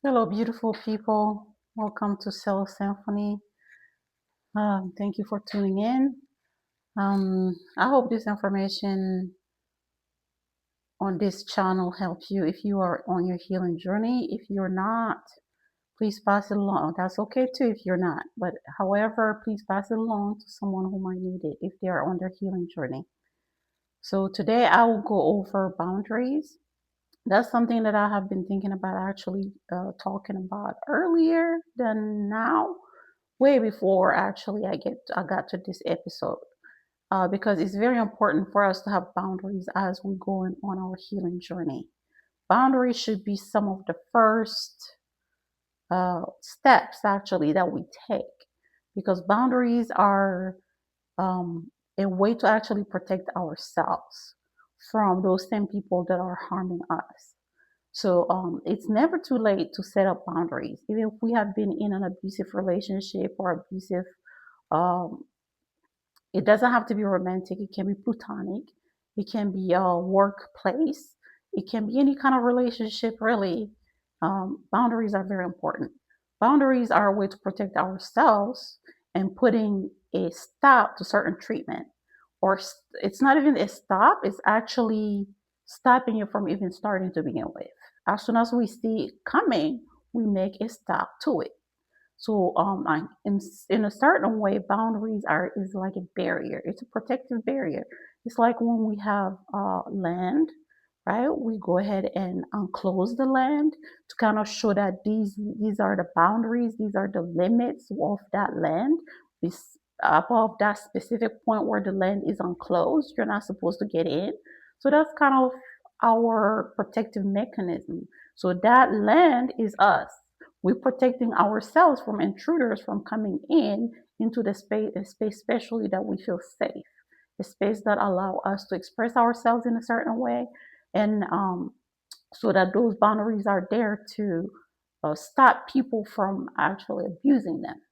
Hello, beautiful people. Welcome to Cell Symphony. Thank you for tuning in. I hope this information on this channel helps you if you are on your healing journey. If you're not, please pass it along. That's okay too if you're not. But however, please pass it along to someone who might need it if they are on their healing journey. So today I will go over boundaries. That's something that I have been thinking about actually talking about earlier than now, way before actually I got to this episode, because it's very important for us to have boundaries as we go on our healing journey. Boundaries should be some of the first steps actually that we take, because boundaries are a way to actually protect ourselves from those same people that are harming us. So it's never too late to set up boundaries. Even if we have been in an abusive relationship or abusive, um, it doesn't have to be romantic. It can be platonic. It can be a workplace. It can be any kind of relationship, really. Boundaries are very important. Boundaries are a way to protect ourselves and putting a stop to certain treatment. Or it's not even a stop, it's actually stopping you from even starting to begin with. As soon as we see it coming, we make a stop to it. So in a certain way, boundaries are is like a barrier. It's a protective barrier. It's like when we have land, right? We go ahead and enclose the land to kind of show that these are the boundaries, these are the limits of that land. Above that specific point where the land is enclosed, you're not supposed to get in. So that's kind of our protective mechanism. So that land is us. We're protecting ourselves from intruders from coming in into the space, a space especially that we feel safe, a space that allow us to express ourselves in a certain way, and so that those boundaries are there to stop people from actually abusing them.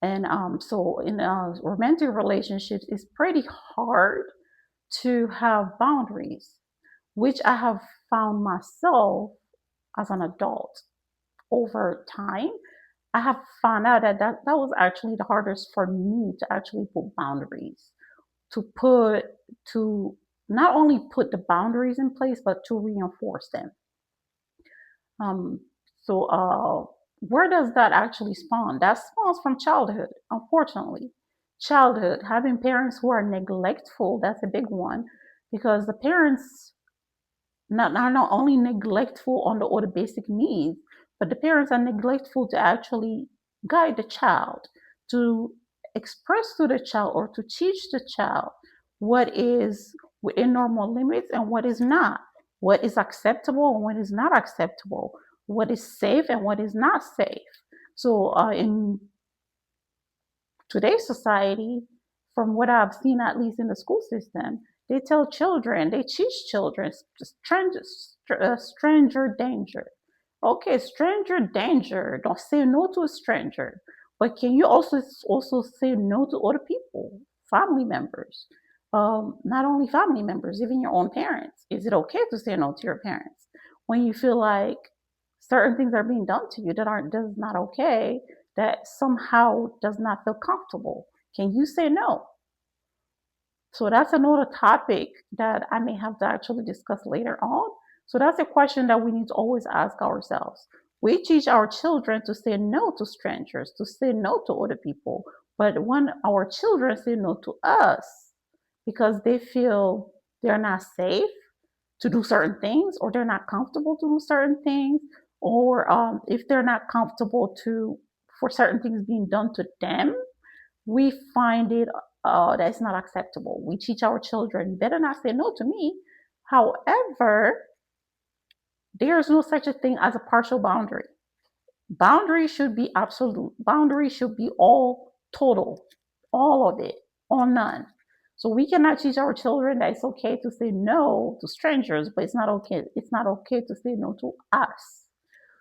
And so in romantic relationships, it's pretty hard to have boundaries, which I have found myself as an adult over time. I have found out that was actually the hardest for me to actually put boundaries, to put to not only put the boundaries in place, but to reinforce them. Um, so where does that actually spawn? That spawns from childhood, unfortunately. Childhood, having parents who are neglectful, that's a big one, because the parents are not only neglectful on the all the basic needs, but the parents are neglectful to actually guide the child, to express to the child or to teach the child what is within normal limits and what is not, what is acceptable and what is not acceptable, what is safe and what is not safe. So in today's society, from what I've seen, at least in the school system, they tell children, they teach children, stranger danger. Okay, stranger danger. Don't say no to a stranger. But can you also say no to other people, family members? Not only family members, even your own parents. Is it okay to say no to your parents when you feel like certain things are being done to you that aren't that's not okay, that somehow does not feel comfortable? Can you say no? So that's another topic that I may have to actually discuss later on. So that's a question that we need to always ask ourselves. We teach our children to say no to strangers, to say no to other people. But when our children say no to us because they feel they're not safe to do certain things, or they're not comfortable to do certain things, or if they're not comfortable to for certain things being done to them, we find it that's not acceptable. We teach our children better not say no to me. However, there's no such a thing as a partial boundary. Boundary should be absolute. Boundary should be all total, all of it, or none. So we cannot teach our children that it's okay to say no to strangers, but it's not okay. It's not okay to say no to us.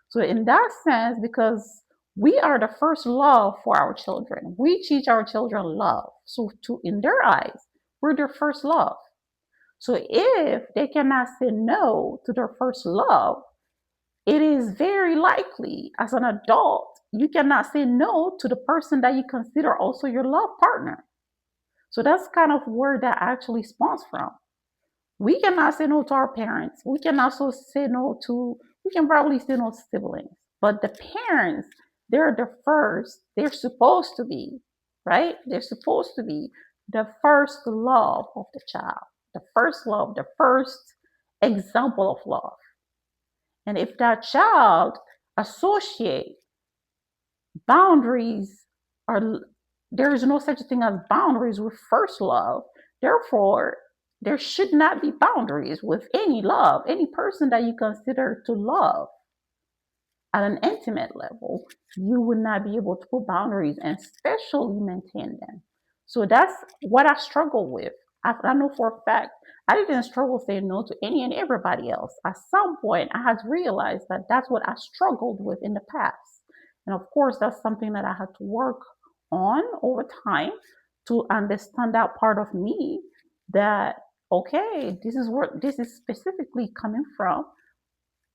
So in that sense, because we are the first love for our children, we teach our children love. So to in their eyes, we're their first love. So if they cannot say no to their first love, it is very likely as an adult, you cannot say no to the person that you consider also your love partner. So that's kind of where that actually spawns from. We cannot say no to our parents. We can also say no to, we can probably say no to siblings. But the parents, they're the first, they're supposed to be, right? They're supposed to be the first love of the child, the first love, the first example of love. And if that child associate boundaries are, there is no such thing as boundaries with first love. Therefore, there should not be boundaries with any love, any person that you consider to love at an intimate level. You would not be able to put boundaries and especially maintain them. So that's what I struggle with. I know for a fact I didn't struggle saying no to any and everybody else. At some point, I had realized that that's what I struggled with in the past. And of course, that's something that I had to work on over time to understand that part of me that, okay, this is where this is specifically coming from.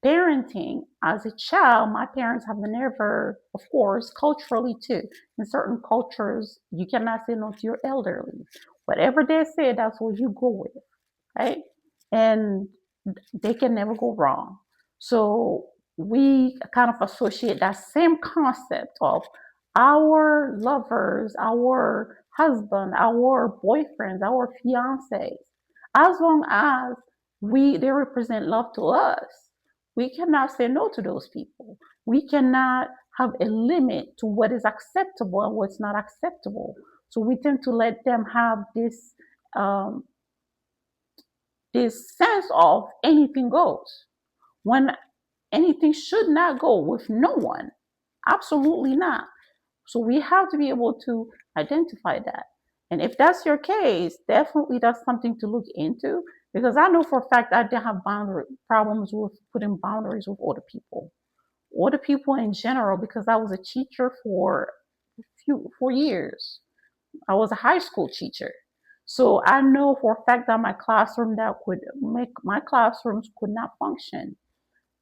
Parenting as a child, my parents have never, of course, culturally too. In certain cultures, you cannot say no to your elderly. Whatever they say, that's what you go with, right? And they can never go wrong. So we kind of associate that same concept of our lovers, our husband, our boyfriends, our fiancés, as long as they represent love to us, we cannot say no to those people. We cannot have a limit to what is acceptable and what's not acceptable. So we tend to let them have um, this sense of anything goes when anything should not go with no one. Absolutely not. So we have to be able to identify that. And if that's your case, definitely that's something to look into, because I know for a fact I didn't have boundary problems with putting boundaries with older people in general, because I was a teacher for 4 years. I was a high school teacher. So I know for a fact that my classrooms could not function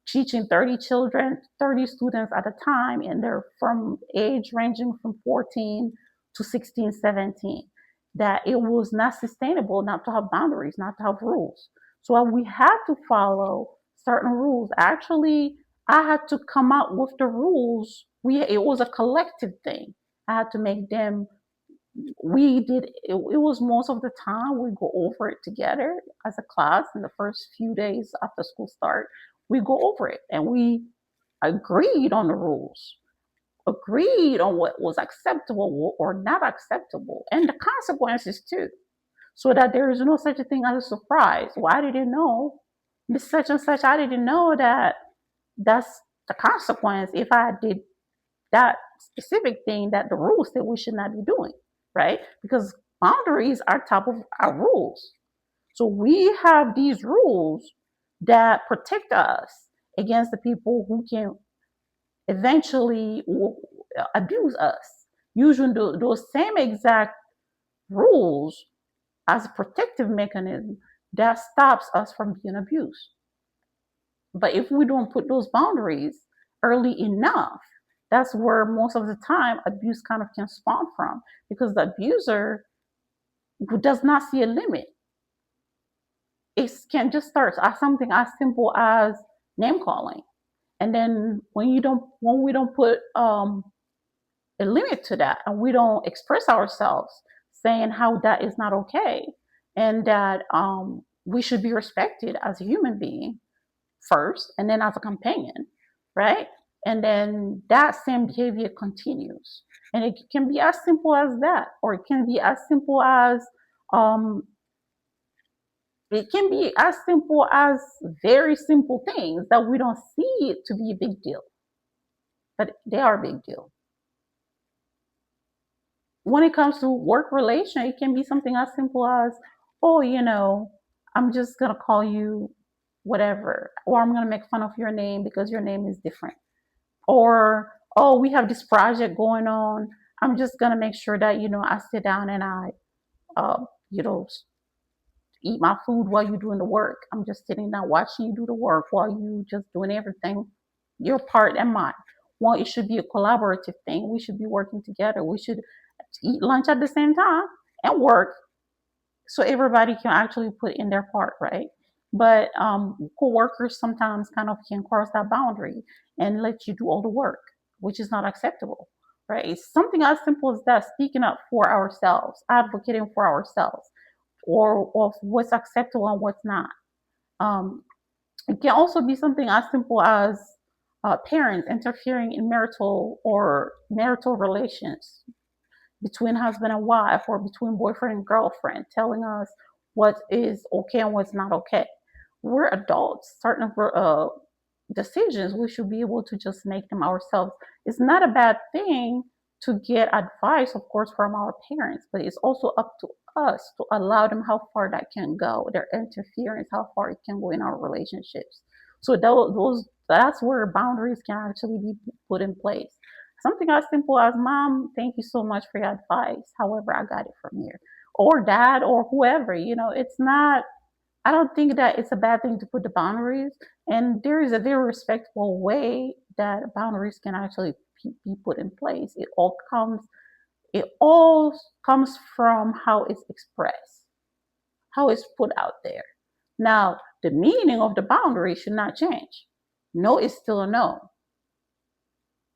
teaching 30 children, 30 students at a time, and they're from age ranging from 14 to 16, 17. That it was not sustainable not to have boundaries, not to have rules. So we had to follow certain rules. Actually, I had to come out with the rules. It was a collective thing. I had to make them, it was most of the time we go over it together as a class in the first few days after school start. We go over it and we agreed on the rules, agreed on what was acceptable or not acceptable, and the consequences too, so that there is no such a thing as a surprise. Well, I didn't know, Miss Such and Such, I didn't know that that's the consequence if I did that specific thing that the rules said we should not be doing, right? Because boundaries are top of our rules. So we have these rules that protect us against the people who can eventually abuse us, using those same exact rules as a protective mechanism that stops us from being abused. But if we don't put those boundaries early enough, that's where most of the time abuse kind of can spawn from, because the abuser does not see a limit. It can just start as something as simple as name calling, and then when we don't put a limit to that, and we don't express ourselves, saying how that is not okay, and that we should be respected as a human being first, and then as a companion, right? And then that same behavior continues. And it can be as simple as that, or um, it can be as simple as very simple things that we don't see it to be a big deal, but they are a big deal. When it comes to work relation, it can be something as simple as, oh, I'm just gonna call you whatever, or I'm gonna make fun of your name because your name is different, or oh, we have this project going on. I'm just gonna make sure that I sit down and I, uh, you know, eat my food while you're doing the work. I'm just sitting down watching you do the work while you just doing everything. your part and mine. Well, it should be a collaborative thing. We should be working together. We should eat lunch at the same time and work, so everybody can actually put in their part, right? But co-workers sometimes kind of can cross that boundary and let you do all the work, which is not acceptable, right? It's something as simple as that: speaking up for ourselves, advocating for ourselves, or of what's acceptable and what's not. um, it can also be something as simple as parents interfering in marital relations between husband and wife, or between boyfriend and girlfriend, telling us what is okay and what's not okay. We're adults. Certain decisions, we should be able to just make them ourselves. It's not a bad thing to get advice, of course, from our parents, but it's also up to us to allow them how far that can go, their interference, how far it can go in our relationships. So that's where boundaries can actually be put in place. Something as simple as, Mom, thank you so much for your advice. However, I got it from here. Or Dad, or whoever. It's not, I don't think that it's a bad thing to put the boundaries. And there is a very respectful way that boundaries can actually be put in place. It all comes from how it's expressed, how it's put out there. Now, the meaning of the boundary should not change. No is still a no.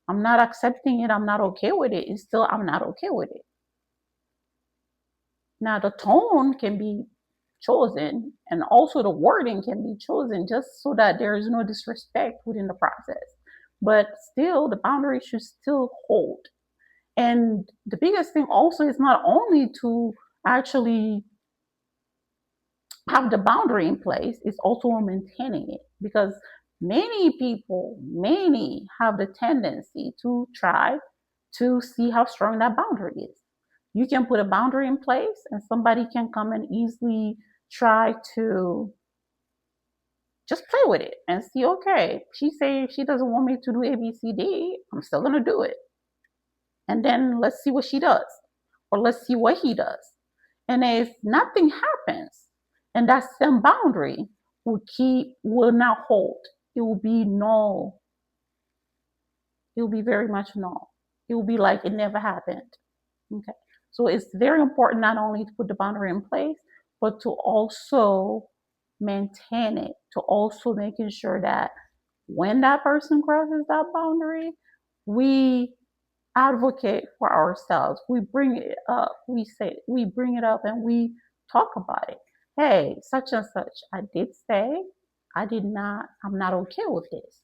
I'm not accepting it. I'm not okay with it. It's still, I'm not okay with it. Now, the tone can be chosen, and also the wording can be chosen, just so that there is no disrespect within the process. But still, the boundary should still hold. And the biggest thing also is not only to actually have the boundary in place, it's also maintaining it, because many have the tendency to try to see how strong that boundary is. You can put a boundary in place and somebody can come and easily try to just play with it and see, okay, she say she doesn't want me to do ABCD, I'm still gonna do it. And then let's see what she does, or let's see what he does. And if nothing happens, and that same boundary will not hold. It will be null. It will be very much null. It will be like it never happened. Okay. So it's very important not only to put the boundary in place, but to also maintain it, to also making sure that when that person crosses that boundary, we advocate for ourselves. We bring it up. We bring it up and we talk about it. Hey, such and such, I did say, I'm not okay with this.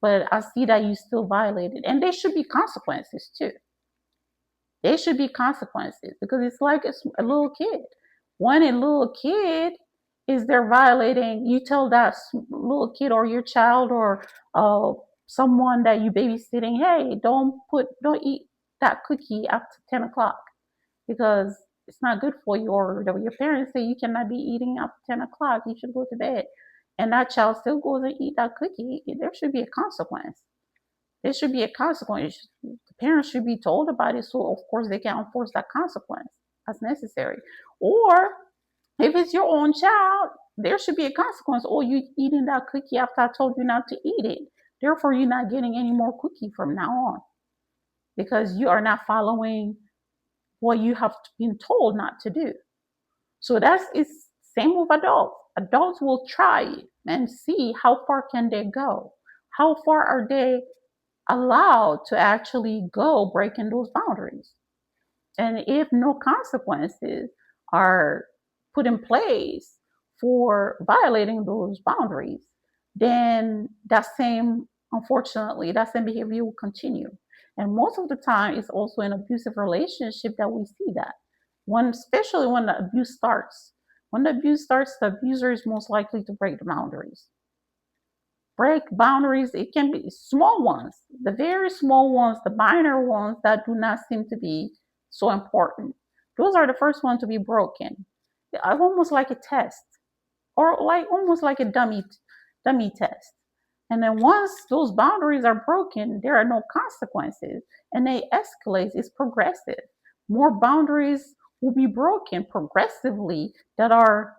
But I see that you still violated. And there should be consequences too. There should be consequences, because it's like it's a little kid. When a little kid is there violating, you tell that little kid or your child, or someone that you babysitting, hey, don't eat that cookie after 10 o'clock, because it's not good for you. Or your parents say you cannot be eating after 10 o'clock, you should go to bed, and that child still goes and eat that cookie. There should be a consequence. There should be a consequence. The parents should be told about it, so of course they can enforce that consequence as necessary. Or if it's your own child, there should be a consequence. Oh, you eating that cookie after I told you not to eat it. Therefore, you're not getting any more cookie from now on, because you are not following what you have been told not to do. So that's it's same with adults. Adults will try it and see how far can they go. How far are they allowed to actually go breaking those boundaries? And if no consequences are put in place for violating those boundaries, then unfortunately, that same behavior will continue. And most of the time, it's also an abusive relationship that we see that. Especially when the abuse starts. When the abuse starts, the abuser is most likely to break the boundaries. Break boundaries, it can be small ones, the very small ones, the minor ones that do not seem to be so important. Those are the first ones to be broken. Almost like a test, or like almost like a dummy test. And then once those boundaries are broken, there are no consequences, and they escalate. It's progressive. More boundaries will be broken progressively that are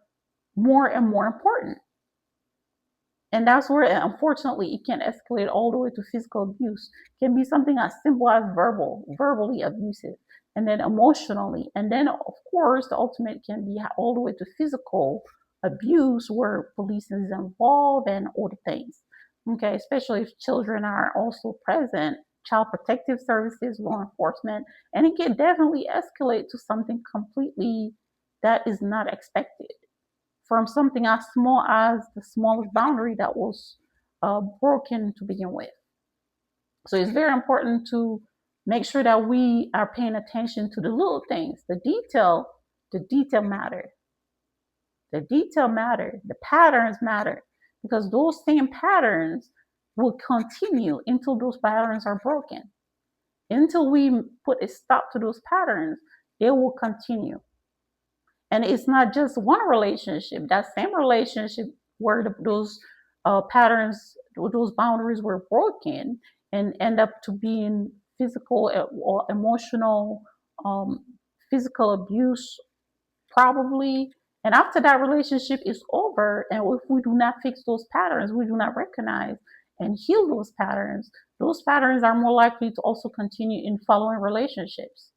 more and more important. And that's where, unfortunately, it can escalate all the way to physical abuse. It can be something as simple as verbally abusive, and then emotionally. And then, of course, the ultimate can be all the way to physical abuse where police is involved and other things. Okay, especially if children are also present, child protective services, law enforcement, and it can definitely escalate to something completely that is not expected from something as small as the smallest boundary that was broken to begin with. So it's very important to make sure that we are paying attention to the little things, the detail matter, the detail matter, the patterns matter, because those same patterns will continue until those patterns are broken. Until we put a stop to those patterns, they will continue. And it's not just one relationship. That same relationship where those patterns, those boundaries were broken and end up to being physical or emotional, um, physical abuse, probably. And after that relationship is over, and if we do not fix those patterns, we do not recognize and heal those patterns are more likely to also continue in following relationships.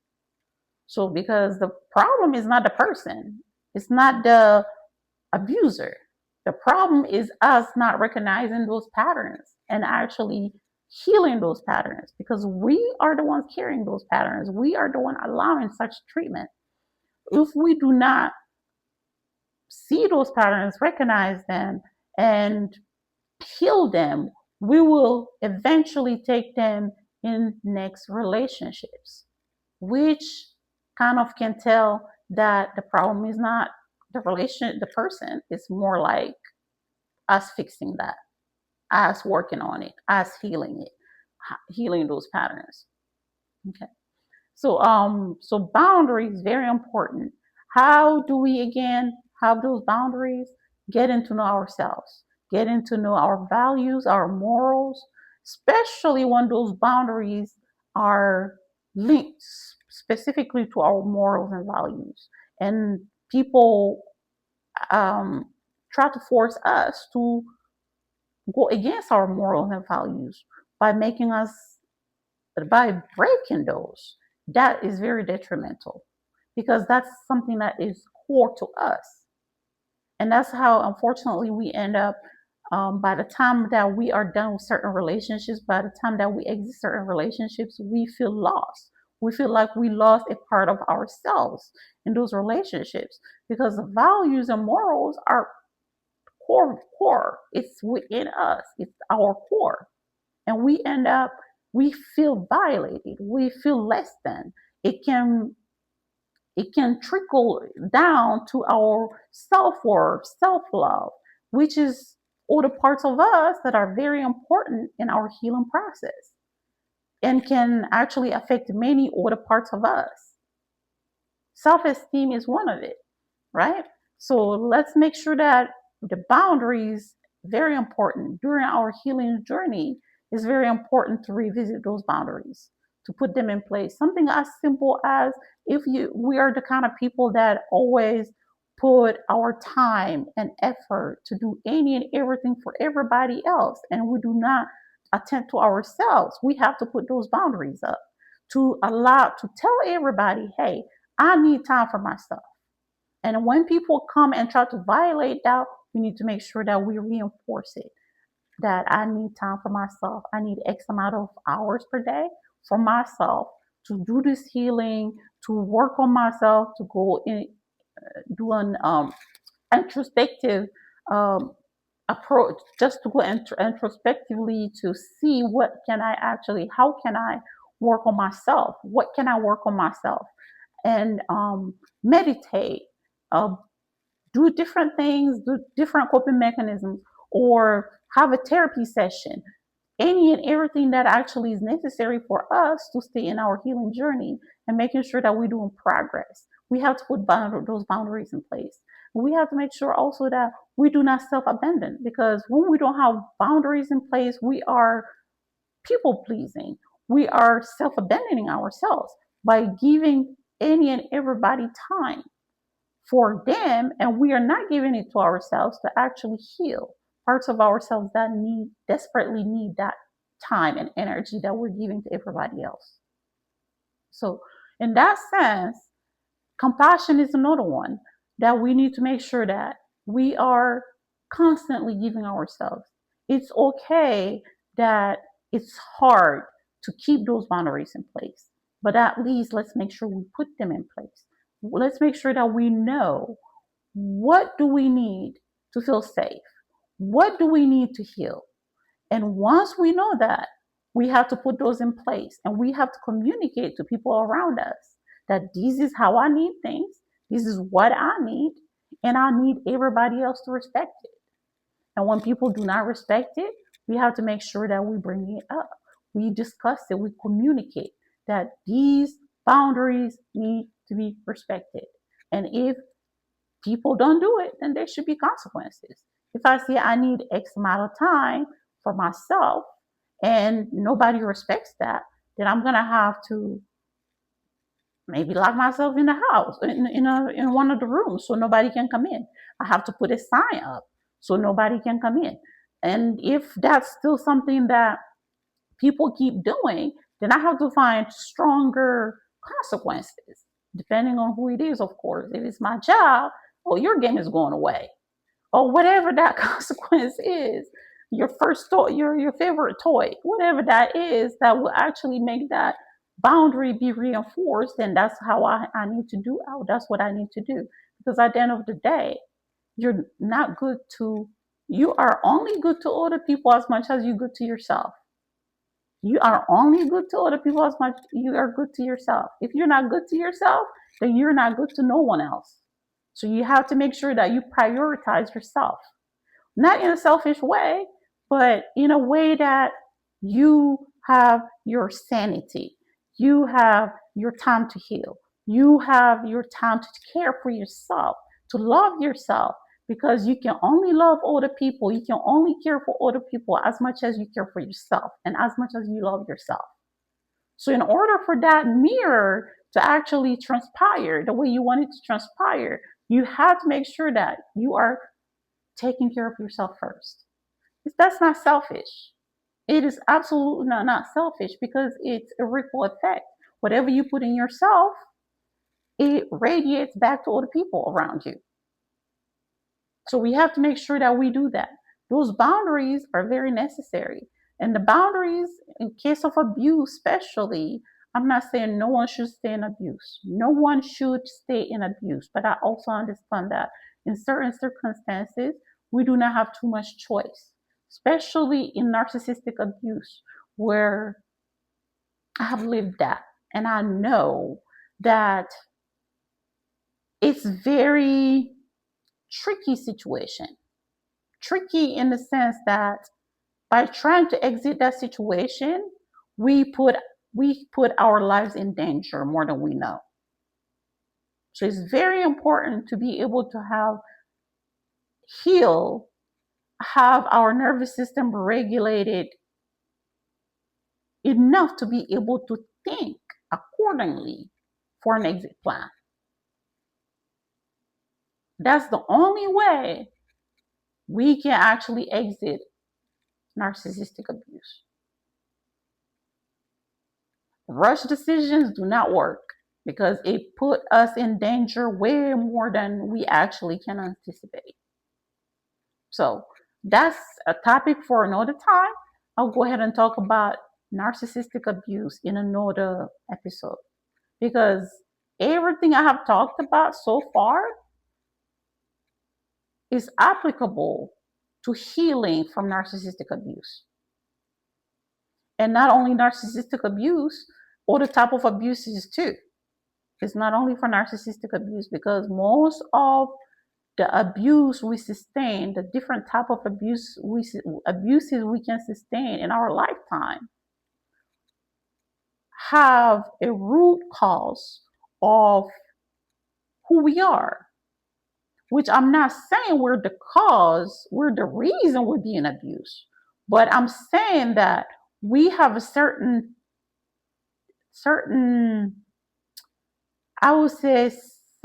So, because the problem is not the person, it's not the abuser. The problem is us not recognizing those patterns and actually healing those patterns because we are the ones carrying those patterns. We are the one allowing such treatment. If we do not see those patterns, recognize them, and heal them, we will eventually take them in next relationships, which kind of can tell that the problem is not the person. It's more like us fixing that, us working on it, us healing it, healing those patterns. Okay. So boundaries very important. How do we again have those boundaries? Getting to know ourselves, getting to know our values, our morals, especially when those boundaries are linked specifically to our morals and values. And people um, try to force us to go against our morals and values by making us by breaking those. That is very detrimental because that's something that is core to us. And that's how, unfortunately, we end up by the time that we are done with certain relationships, by the time that we exit certain relationships, we feel lost. We feel like we lost a part of ourselves in those relationships because the values and morals are core. It's within us. It's our core. And we end up, we feel violated. We feel less than. It can it can trickle down to our self-worth, self-love, which is all the parts of us that are very important in our healing process and can actually affect many other parts of us. Self-esteem is one of it, right? So let's make sure that the boundaries, very important during our healing journey, is very important to revisit those boundaries, to put them in place. Something as simple as if you we are the kind of people that always put our time and effort to do any and everything for everybody else and we do not attend to ourselves, we have to put those boundaries up to allow to tell everybody, hey, I need time for myself. And when people come and try to violate that, we need to make sure that we reinforce it. That I need time for myself. I need X amount of hours per day for myself to do this healing, to work on myself, to go in, do an introspective um, approach, just to go introspectively to see how can I work on myself? What can I work on myself? And meditate, uh, do different things, do different coping mechanisms, or have a therapy session. Any and everything that actually is necessary for us to stay in our healing journey and making sure that we're doing progress. We have to put those boundaries in place. We have to make sure also that we do not self abandon because when we don't have boundaries in place, we are people pleasing. We are self abandoning ourselves by giving any and everybody time for them, and we are not giving it to ourselves to actually heal, parts of ourselves that desperately need that time and energy that we're giving to everybody else. So, in that sense, compassion is another one that we need to make sure that we are constantly giving ourselves. It's okay that it's hard to keep those boundaries in place, but at least let's make sure we put them in place. Let's make sure that we know what do we need to feel safe? What do we need to heal? And once we know that, we have to put those in place and we have to communicate to people around us that this is how I need things, this is what I need, and I need everybody else to respect it. And when people do not respect it, we have to make sure that we bring it up. We discuss it, we communicate that these boundaries need to be respected. And if people don't do it, then there should be consequences. If I say I need X amount of time for myself and nobody respects that, then I'm gonna have to maybe lock myself in the house in one of the rooms so nobody can come in. I have to put a sign up so nobody can come in. And if that's still something that people keep doing, then I have to find stronger consequences, depending on who it is, of course. If it's my job, oh, your game is going away. Or whatever that consequence is, your first toy, your favorite toy, whatever that is, that will actually make that boundary be reinforced, then that's how I need to do. That's what I need to do. Because at the end of the day, you're not good to, you are only good to other people as much as you're good to yourself. You are only good to other people as much you are good to yourself. If you're not good to yourself, then you're not good to no one else. So you have to make sure that you prioritize yourself, not in a selfish way, but in a way that you have your sanity. You have your time to heal. You have your time to care for yourself, to love yourself, because you can only love other people. You can only care for other people as much as you care for yourself and as much as you love yourself. So, in order for that mirror to actually transpire the way you want it to transpire, you have to make sure that you are taking care of yourself first. That's not selfish. It is absolutely not selfish because it's a ripple effect. Whatever you put in yourself, it radiates back to other people around you. So we have to make sure that we do that. Those boundaries are very necessary. And the boundaries, in case of abuse, especially, I'm not saying no one should stay in abuse. No one should stay in abuse. But I also understand that in certain circumstances, we do not have too much choice, especially in narcissistic abuse, where I have lived that. And I know that it's very tricky situation. Tricky in the sense that by trying to exit that situation, we put our lives in danger more than we know. So it's very important to be able to heal, have our nervous system regulated enough to be able to think accordingly for an exit plan. That's the only way we can actually exit narcissistic abuse. Rush decisions do not work because it put us in danger way more than we actually can anticipate. So that's a topic for another time. I'll go ahead and talk about narcissistic abuse in another episode because everything I have talked about so far is applicable to healing from narcissistic abuse. And not only narcissistic abuse, other type of abuses too. It's not only for narcissistic abuse because most of the abuse we sustain, the different type of abuses we can sustain in our lifetime have a root cause of who we are, which I'm not saying we're the cause, we're the reason we're being abused, but I'm saying that we have a certain, I would say,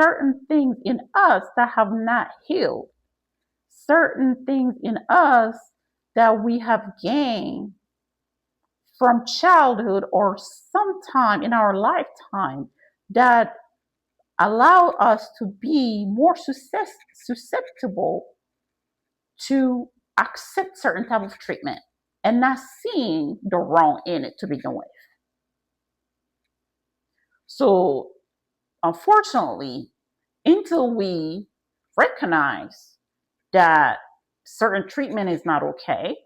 certain things in us that have not healed. certain things in us that we have gained from childhood or sometime in our lifetime that allow us to be more susceptible to accept certain type of treatment and not seeing the wrong in it to begin with. So unfortunately, until we recognize that certain treatment is not okay,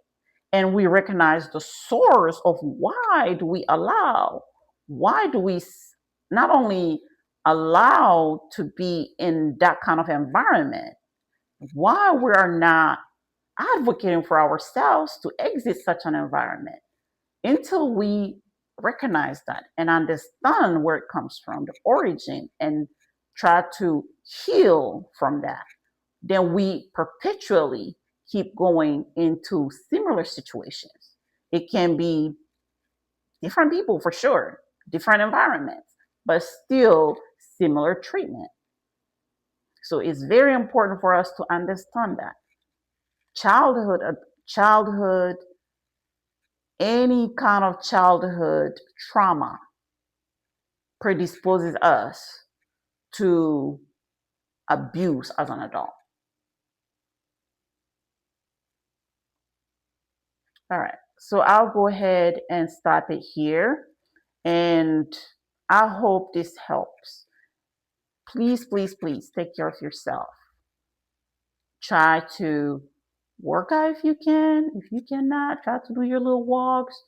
and we recognize the source of why do we not only allow to be in that kind of environment, why we are not advocating for ourselves to exit such an environment. Until we recognize that and understand where it comes from, the origin, and try to heal from that, then we perpetually keep going into similar situations. It can be different people for sure, different environments, but still similar treatment. So it's very important for us to understand that childhood, any kind of childhood trauma predisposes us to abuse as an adult. All right, so I'll go ahead and stop it here, and I hope this helps. Please, please, please take care of yourself. Try to work out if you can. If you cannot, try to do your little walks,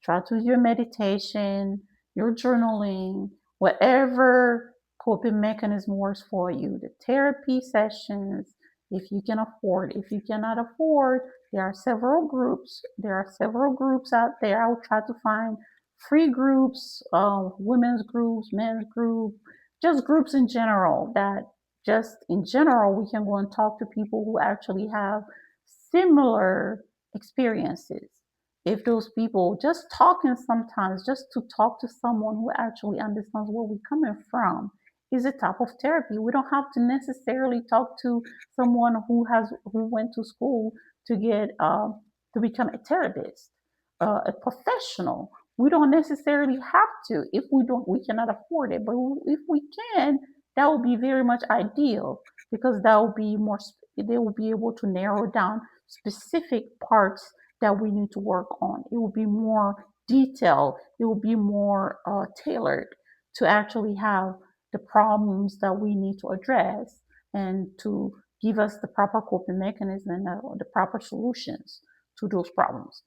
try to do your meditation, your journaling, whatever coping mechanism works for you. The therapy sessions, if you can afford. If you cannot afford, there are several groups. There are several groups out there. I will try to find free groups, women's groups, men's groups, just groups in general that just in general, we can go and talk to people who actually have similar experiences. If those people just talking sometimes, just to talk to someone who actually understands where we're coming from is a type of therapy. We don't have to necessarily talk to someone who went to school to get to become a therapist, a professional. We don't necessarily have to if we cannot afford it, but if we can, that would be very much ideal because that will be more they will be able to narrow down specific parts that we need to work on. It will be more detailed, it will be more tailored to actually have the problems that we need to address and to give us the proper coping mechanism and the proper solutions to those problems.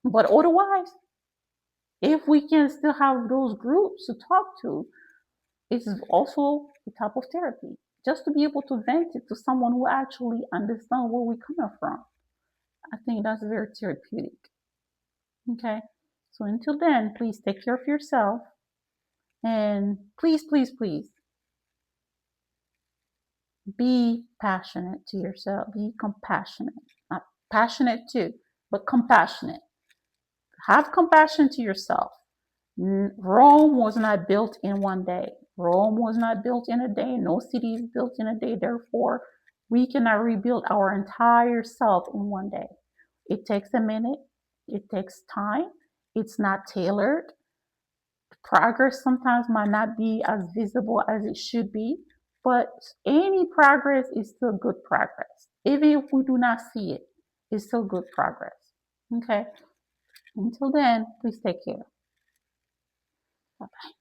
But otherwise, if we can still have those groups to talk to, it's also a type of therapy. Just to be able to vent it to someone who actually understands where we're coming from. I think that's very therapeutic. Okay. So until then, please take care of yourself. And please, please, please be passionate to yourself. Be compassionate. Not passionate too, but compassionate. Have compassion to yourself. Rome was not built in one day. Rome was not built in a day. No city is built in a day. Therefore, we cannot rebuild our entire self in one day. It takes a minute. It takes time. It's not tailored. Progress sometimes might not be as visible as it should be, but any progress is still good progress. Even if we do not see it, it's still good progress. Okay? Until then, please take care. Bye bye.